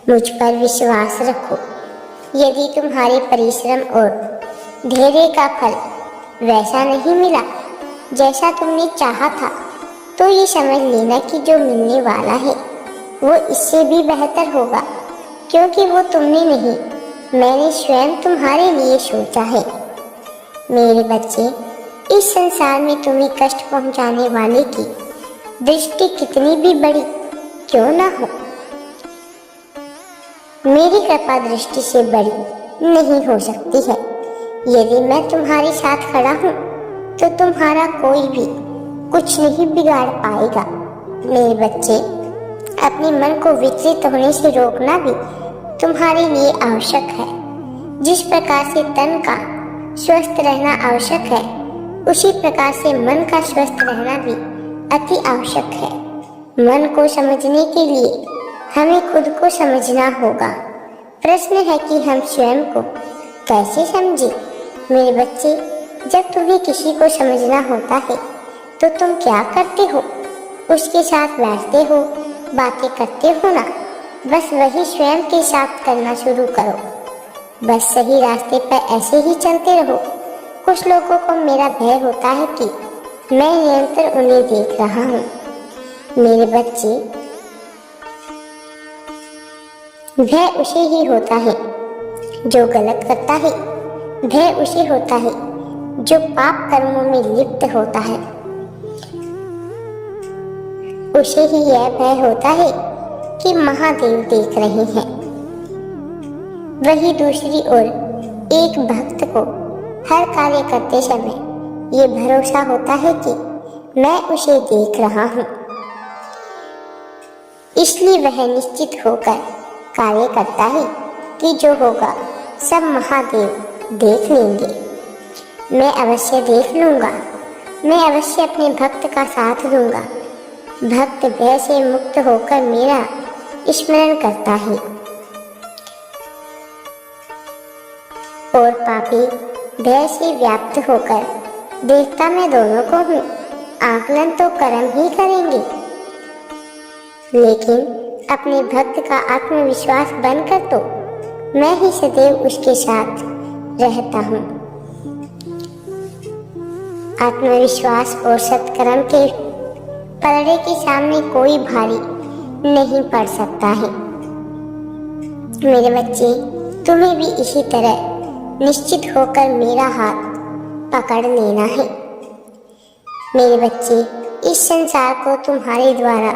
मुझ पर विश्वास रखो। यदि तुम्हारे परिश्रम और धैर्य का फल वैसा नहीं मिला जैसा तुमने चाहा था, तो ये समझ लेना कि जो मिलने वाला है वो इससे भी बेहतर होगा, क्योंकि वो तुमने नहीं, मैंने स्वयं तुम्हारे लिए सोचा है। मेरे बच्चे, इस संसार में तुम्हें कष्ट पहुंचाने वाले की दृष्टि कितनी भी बड़ी क्यों ना हो, मेरी कृपा दृष्टि से बड़ी नहीं हो सकती है। यदि मैं तुम्हारे साथ खड़ा हूँ तो तुम्हारा कोई भी कुछ नहीं बिगाड़ पाएगा। मेरे बच्चे, अपने मन को विचलित होने से रोकना भी तुम्हारे लिए आवश्यक है। जिस प्रकार से तन का स्वस्थ रहना आवश्यक है, उसी प्रकार से मन का स्वस्थ रहना भी अति आवश्यक है। मन को समझने के लिए हमें खुद को समझना होगा। प्रश्न है कि हम स्वयं को कैसे समझें। मेरे बच्चे, जब तुम्हें किसी को समझना होता है तो तुम क्या करते हो? उसके साथ बैठते हो, बातें करते हो ना? बस वही स्वयं के साथ करना शुरू करो। बस सही रास्ते पर ऐसे ही चलते रहो। कुछ लोगों को मेरा भय होता है कि मैं निरंतर उन्हें देख रहा हूँ। मेरे बच्चे, भय उसे ही होता है जो गलत करता है। भय उसे होता है जो पाप कर्मों में लिप्त होता है। उसे ही यह भय होता है कि महादेव देख रहे हैं। वही दूसरी ओर एक भक्त को हर कार्य करते समय ये भरोसा होता है कि मैं उसे देख रहा हूँ, इसलिए वह निश्चित होकर कार्य करता है कि जो होगा सब महादेव देख लेंगे। मैं अवश्य देख लूँगा। मैं अवश्य अपने भक्त का साथ दूंगा। भक्त भय से मुक्त होकर मेरा स्मरण करता है और पापी भय से व्याप्त होकर देखता मैं दोनों को हूँ। आकलन तो कर्म ही करेंगे, लेकिन अपने भक्त का आत्मविश्वास बनकर तो मैं ही सदैव उसके साथ रहता हूँ। आत्मविश्वास और सत्कर्म के पलड़े के सामने कोई भारी नहीं पड़ सकता है। मेरे बच्चे, तुम्हें भी इसी तरह निश्चित होकर मेरा हाथ पकड़ लेना है। मेरे बच्चे, इस संसार को तुम्हारे द्वारा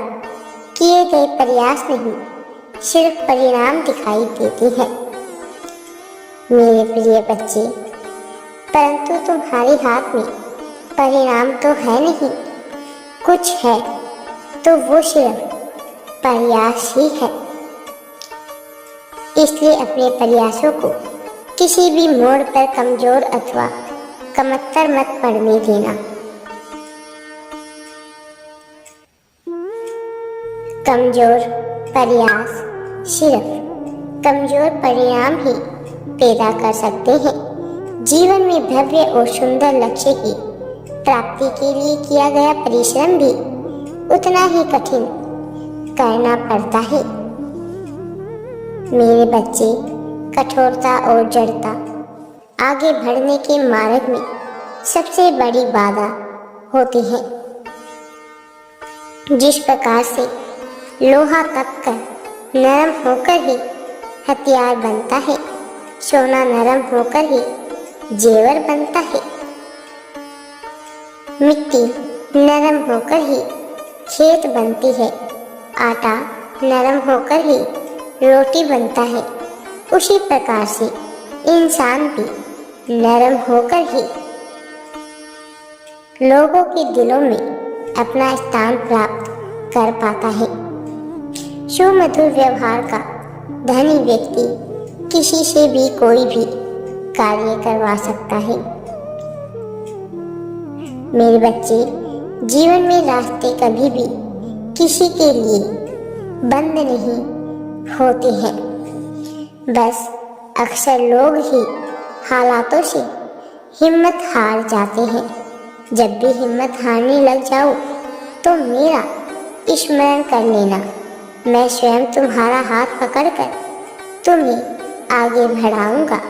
किए गए प्रयास नहीं, सिर्फ परिणाम दिखाई देते हैं। मेरे प्रिय बच्चे, परंतु तुम्हारे हाथ में परिणाम तो है नहीं। कुछ है तो वो सिर्फ प्रयास ही है। इसलिए अपने प्रयासों को किसी भी मोड़ पर कमजोर अथवा कमतर मत पड़ने देना। कमजोर प्रयास सिर्फ कमजोर परिणाम ही पैदा कर सकते हैं। जीवन में भव्य और सुंदर लक्ष्य की प्राप्ति के लिए किया गया परिश्रम भी उतना ही कठिन करना पड़ता है। मेरे बच्चे, कठोरता और जड़ता आगे बढ़ने के मार्ग में सबसे बड़ी बाधा होती है। जिस प्रकार से लोहा तप कर नरम होकर ही हथियार बनता है, सोना नरम होकर ही जेवर बनता है। मिट्टी नरम होकर ही खेत बनती है, आटा नरम होकर ही रोटी बनता है। उसी प्रकार से इंसान भी नरम होकर ही लोगों के दिलों में अपना स्थान प्राप्त कर पाता है। सुमधुर व्यवहार का धनी व्यक्ति किसी से भी कोई भी कार्य करवा सकता है। मेरे बच्चे, जीवन में रास्ते कभी भी किसी के लिए बंद नहीं होते हैं। बस अक्सर लोग ही हालातों से हिम्मत हार जाते हैं। जब भी हिम्मत हारने लग जाओ तो मेरा स्मरण कर लेना। मैं स्वयं तुम्हारा हाथ पकड़कर तुम्हें आगे बढ़ाऊंगा।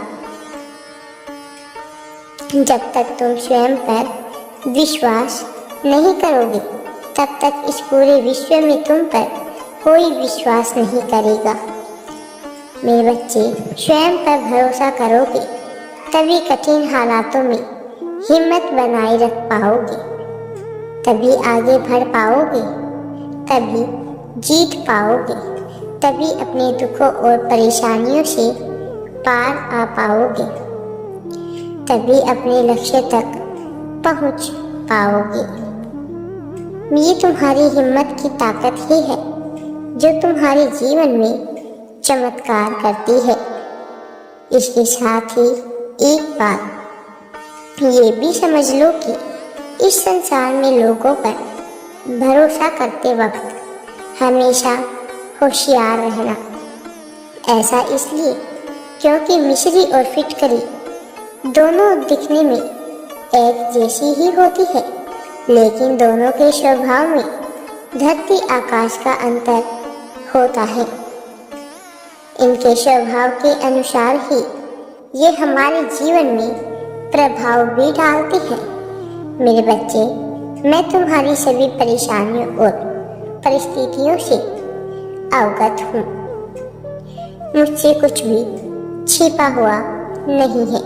जब तक तुम स्वयं पर विश्वास नहीं करोगे, तब तक इस पूरे विश्व में तुम पर कोई विश्वास नहीं करेगा। मेरे बच्चे, स्वयं पर भरोसा करोगे तभी कठिन हालातों में हिम्मत बनाए रख पाओगे, तभी आगे बढ़ पाओगे, तभी जीत पाओगे, तभी अपने दुखों और परेशानियों से पार आ पाओगे, तभी अपने लक्ष्य तक पहुंच पाओगे। ये तुम्हारी हिम्मत की ताकत ही है जो तुम्हारे जीवन में चमत्कार करती है। इसके साथ ही एक बात ये भी समझ लो कि इस संसार में लोगों पर भरोसा करते वक्त हमेशा होशियार रहना। ऐसा इसलिए क्योंकि मिश्री और फिटकरी दोनों दिखने में एक जैसी ही होती है, लेकिन दोनों के स्वभाव में धरती आकाश का अंतर होता है। इनके स्वभाव के अनुसार ही ये हमारे जीवन में प्रभाव भी डालते हैं। मेरे बच्चे, मैं तुम्हारी सभी परेशानियों और परिस्थितियों से अवगत हूँ। मुझसे कुछ भी छिपा हुआ नहीं है।